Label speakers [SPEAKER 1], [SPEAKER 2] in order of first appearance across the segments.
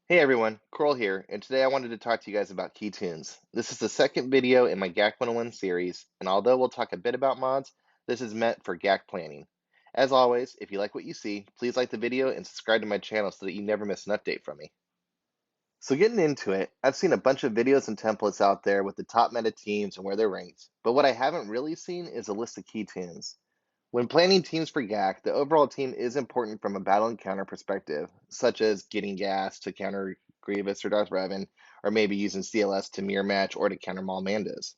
[SPEAKER 1] Hey everyone, Korl here, and today I wanted to talk to you guys about key tunes. This is the second video in my GAC 101 series, and although we'll talk a bit about mods, this is meant for GAC planning. As always, if you like what you see, please like the video and subscribe to my channel so that you never miss an update from me. So getting into it, I've seen a bunch of videos and templates out there with the top meta teams and where they're ranked, but what I haven't really seen is a list of key tunes. When planning teams for GAC, the overall team is important from a battle encounter perspective, such as getting gas to counter Grievous or Darth Revan, or maybe using CLS to mirror match or to counter Maul Mandas.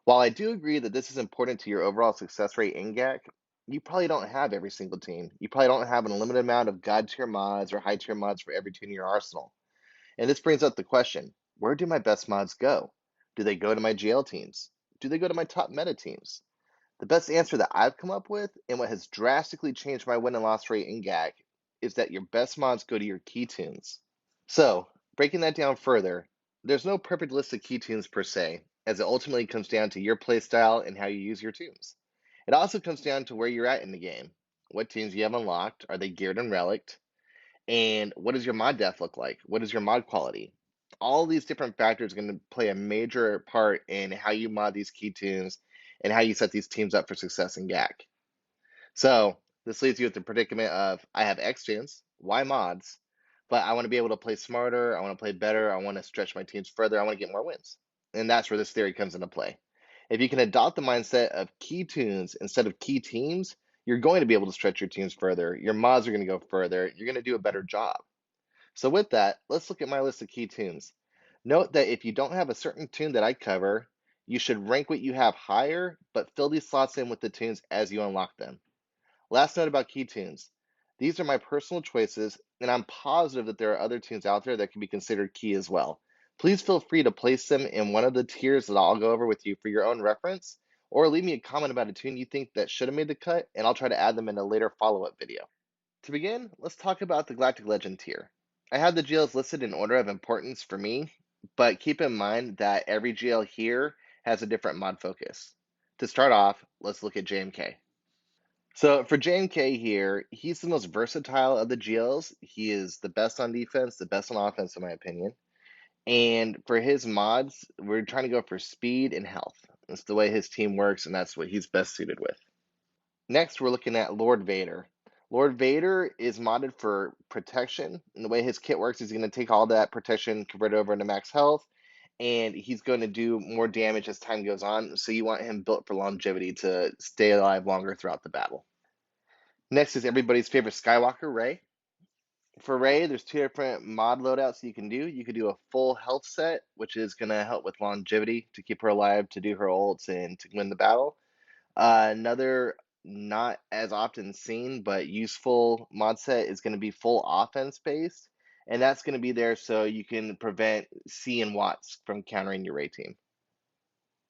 [SPEAKER 1] While I do agree that this is important to your overall success rate in GAC, you probably don't have every single team. You probably don't have an unlimited amount of god tier mods or high tier mods for every tune in your arsenal. And this brings up the question, where do my best mods go? Do they go to my GL teams? Do they go to my top meta teams? The best answer that I've come up with, and what has drastically changed my win and loss rate in GAC, is that your best mods go to your key tunes. So, breaking that down further, there's no perfect list of key tunes per se, as it ultimately comes down to your playstyle and how you use your tunes. It also comes down to where you're at in the game. What tunes you have unlocked? Are they geared and relicked? And what does your mod depth look like? What is your mod quality? All these different factors are going to play a major part in how you mod these key tunes and how you set these teams up for success in GAC. So this leaves you with the predicament of I have X tunes, Y mods, but I want to be able to play smarter, I want to play better, I want to stretch my teams further, I want to get more wins. And that's where this theory comes into play. If you can adopt the mindset of key tunes instead of key teams, you're going to be able to stretch your teams further. Your mods are going to go further. You're going to do a better job. So with that, let's look at my list of key tunes. Note that if you don't have a certain tune that I cover, you should rank what you have higher, but fill these slots in with the tunes as you unlock them. Last note about key tunes. These are my personal choices, and I'm positive that there are other tunes out there that can be considered key as well. Please feel free to place them in one of the tiers that I'll go over with you for your own reference, or leave me a comment about a tune you think that should have made the cut, and I'll try to add them in a later follow-up video. To begin, let's talk about the Galactic Legend tier. I have the GLs listed in order of importance for me, but keep in mind that every GL here has a different mod focus. To start off, let's look at JMK. So for JMK here, he's the most versatile of the GLs. He is the best on defense, the best on offense, in my opinion. And for his mods, we're trying to go for speed and health. That's the way his team works, and that's what he's best suited with. Next, we're looking at Lord Vader. Lord Vader is modded for protection, and the way his kit works is he's going to take all that protection, convert it over into max health, and he's going to do more damage as time goes on. So you want him built for longevity to stay alive longer throughout the battle. Next is everybody's favorite Skywalker Ray. For Ray, there's two different mod loadouts you can do. You could do a full health set, which is going to help with longevity to keep her alive, to do her ults, and to win the battle. Another not as often seen but useful mod set is going to be full offense based, and that's going to be there so you can prevent C and Watts from countering your Ray team.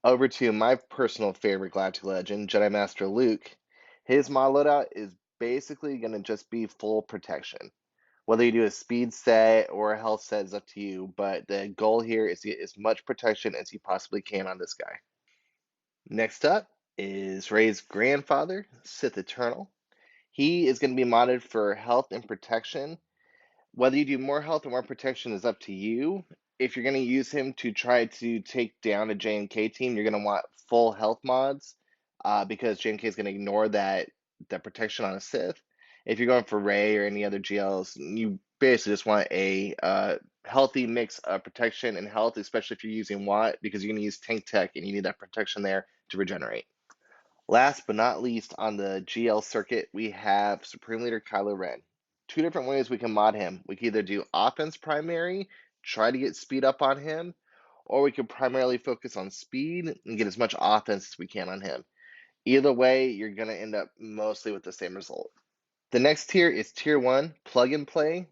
[SPEAKER 1] Over to my personal favorite Galactic Legend, Jedi Master Luke. His mod loadout is basically going to just be full protection. Whether you do a speed set or a health set is up to you, but the goal here is to get as much protection as you possibly can on this guy. Next up is Rey's grandfather, Sith Eternal. He is going to be modded for health and protection. Whether you do more health or more protection is up to you. If you're going to use him to try to take down a J&K team, you're going to want full health mods because J&K is going to ignore that protection on a Sith. If you're going for Rey or any other GLs, you basically just want a healthy mix of protection and health, especially if you're using Watt, because you're going to use tank tech and you need that protection there to regenerate. Last but not least, on the GL circuit, we have Supreme Leader Kylo Ren. Two different ways we can mod him. We can either do offense primary, try to get speed up on him, or we could primarily focus on speed and get as much offense as we can on him. Either way, you're going to end up mostly with the same result. The next tier is Tier 1, Plug and Play.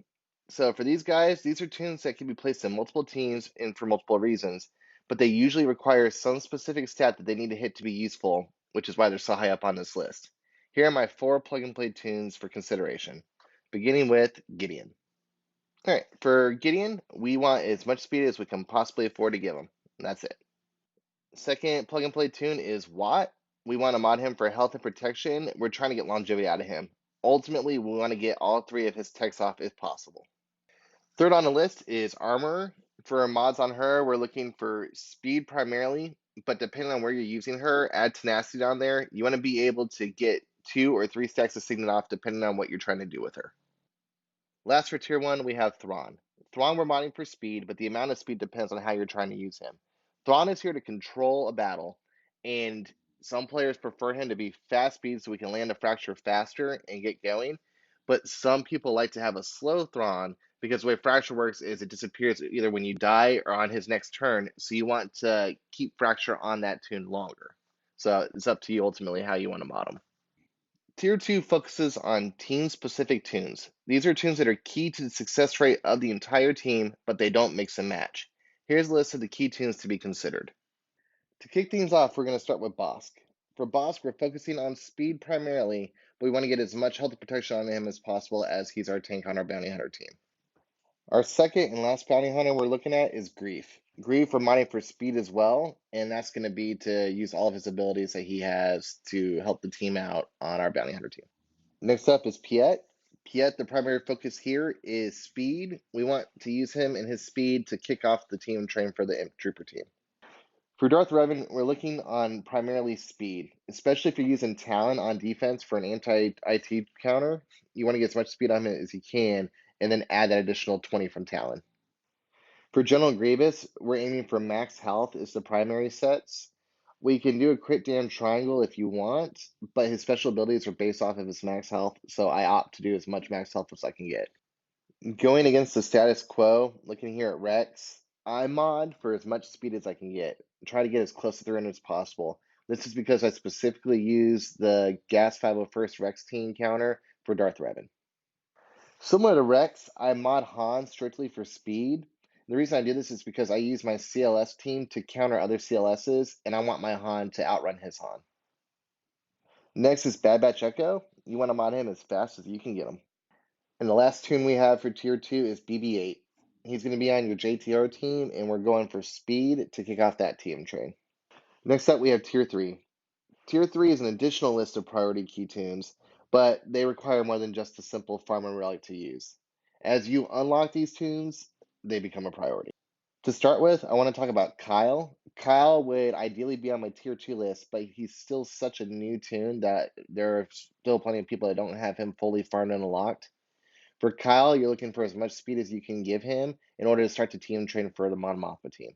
[SPEAKER 1] So for these guys, these are tunes that can be placed in multiple teams and for multiple reasons, but they usually require some specific stat that they need to hit to be useful, which is why they're so high up on this list. Here are my 4 Plug and Play tunes for consideration, beginning with Gideon. All right, for Gideon, we want as much speed as we can possibly afford to give him. And that's it. Second Plug and Play tune is Watt. We want to mod him for health and protection. We're trying to get longevity out of him. Ultimately, we want to get all 3 of his techs off if possible. Third on the list is armor. For mods on her, we're looking for speed primarily, but depending on where you're using her, add tenacity down there. You want to be able to get 2 or 3 stacks of signet off depending on what you're trying to do with her. Last for tier 1, we have Thrawn. Thrawn we're modding for speed, but the amount of speed depends on how you're trying to use him. Thrawn is here to control a battle, and some players prefer him to be fast speed so we can land a fracture faster and get going, but some people like to have a slow Thrawn because the way fracture works is it disappears either when you die or on his next turn, so you want to keep fracture on that toon longer. So it's up to you ultimately how you want to mod him. Tier 2 focuses on team-specific toons. These are toons that are key to the success rate of the entire team, but they don't mix and match. Here's a list of the key toons to be considered. To kick things off, we're going to start with Bosk. For Bosk, we're focusing on speed primarily, but we want to get as much health protection on him as possible as he's our tank on our bounty hunter team. Our second and last bounty hunter we're looking at is Grief. Grief, we're mining for speed as well, and that's going to be to use all of his abilities that he has to help the team out on our bounty hunter team. Next up is Piet. Piet, the primary focus here is speed. We want to use him and his speed to kick off the team and train for the Trooper team. For Darth Revan, we're looking on primarily speed, especially if you're using Talon on defense for an anti-IT counter. You want to get as much speed on him as you can, and then add that additional 20 from Talon. For General Grievous, we're aiming for max health as the primary sets. We can do a crit damage triangle if you want, but his special abilities are based off of his max health, so I opt to do as much max health as I can get. Going against the status quo, looking here at Rex, I mod for as much speed as I can get. Try to get as close to 300 as possible. This is because I specifically use the GAS 501st Rex team counter for Darth Revan. Similar to Rex, I mod Han strictly for speed. The reason I do this is because I use my CLS team to counter other CLSs, and I want my Han to outrun his Han. Next is Bad Batch Echo. You want to mod him as fast as you can get him. And the last toon we have for Tier 2 is BB-8. He's going to be on your JTR team, and we're going for speed to kick off that team train. Next up, we have Tier 3. Tier 3 is an additional list of priority key toons, but they require more than just a simple farm and relic to use. As you unlock these toons, they become a priority. To start with, I want to talk about Kyle. Kyle would ideally be on my Tier 2 list, but he's still such a new toon that there are still plenty of people that don't have him fully farmed and unlocked. For Kyle, you're looking for as much speed as you can give him in order to start the team train for the Mon Mothma team.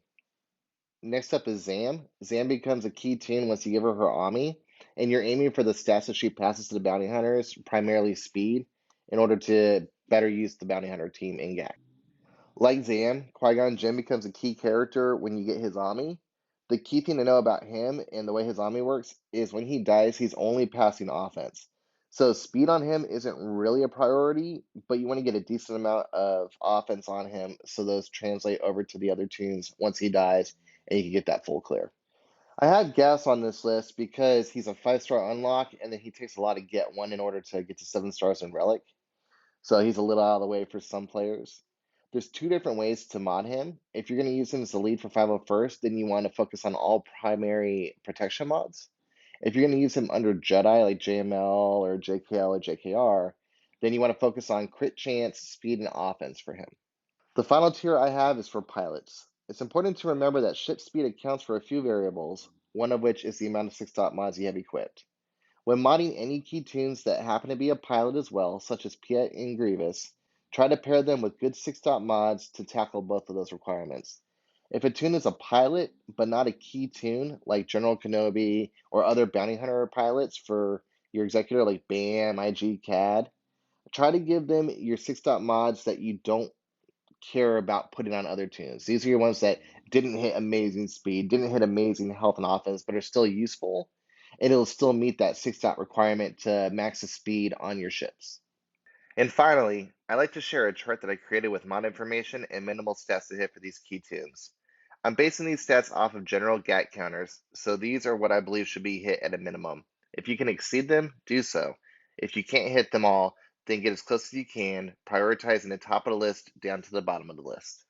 [SPEAKER 1] Next up is Zam. Zam becomes a key toon once you give her Ami, and you're aiming for the stats that she passes to the bounty hunters, primarily speed, in order to better use the bounty hunter team in GAC. Like Zam, Qui-Gon Jim becomes a key character when you get his Ami. The key thing to know about him and the way his Ami works is when he dies, he's only passing offense. So speed on him isn't really a priority, but you want to get a decent amount of offense on him so those translate over to the other toons once he dies, and you can get that full clear. I have Gas on this list because he's a 5-star unlock, and then he takes a lot of get 1 in order to get to 7 stars in Relic. So he's a little out of the way for some players. There's 2 different ways to mod him. If you're going to use him as the lead for 501st, then you want to focus on all primary protection mods. If you're going to use him under Jedi like JML or JKL or JKR, then you want to focus on crit chance, speed, and offense for him. The final tier I have is for pilots. It's important to remember that ship speed accounts for a few variables, one of which is the amount of 6-dot mods you have equipped. When modding any key toons that happen to be a pilot as well, such as Piet and Grievous, try to pair them with good 6-dot mods to tackle both of those requirements. If a toon is a pilot, but not a key toon, like General Kenobi or other bounty hunter pilots for your executor like BAM, IG, CAD, try to give them your 6-dot mods that you don't care about putting on other toons. These are your ones that didn't hit amazing speed, didn't hit amazing health and offense, but are still useful, and it'll still meet that 6-dot requirement to max the speed on your ships. And finally, I like to share a chart that I created with mod information and minimal stats to hit for these key toons. I'm basing these stats off of general GAC counters, so these are what I believe should be hit at a minimum. If you can exceed them, do so. If you can't hit them all, then get as close as you can, prioritizing the top of the list down to the bottom of the list.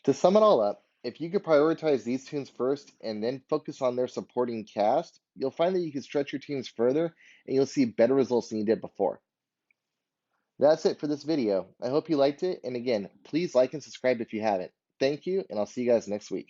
[SPEAKER 1] To sum it all up, if you could prioritize these toons first and then focus on their supporting cast, you'll find that you can stretch your teams further and you'll see better results than you did before. That's it for this video. I hope you liked it, and again, please like and subscribe if you haven't. Thank you, and I'll see you guys next week.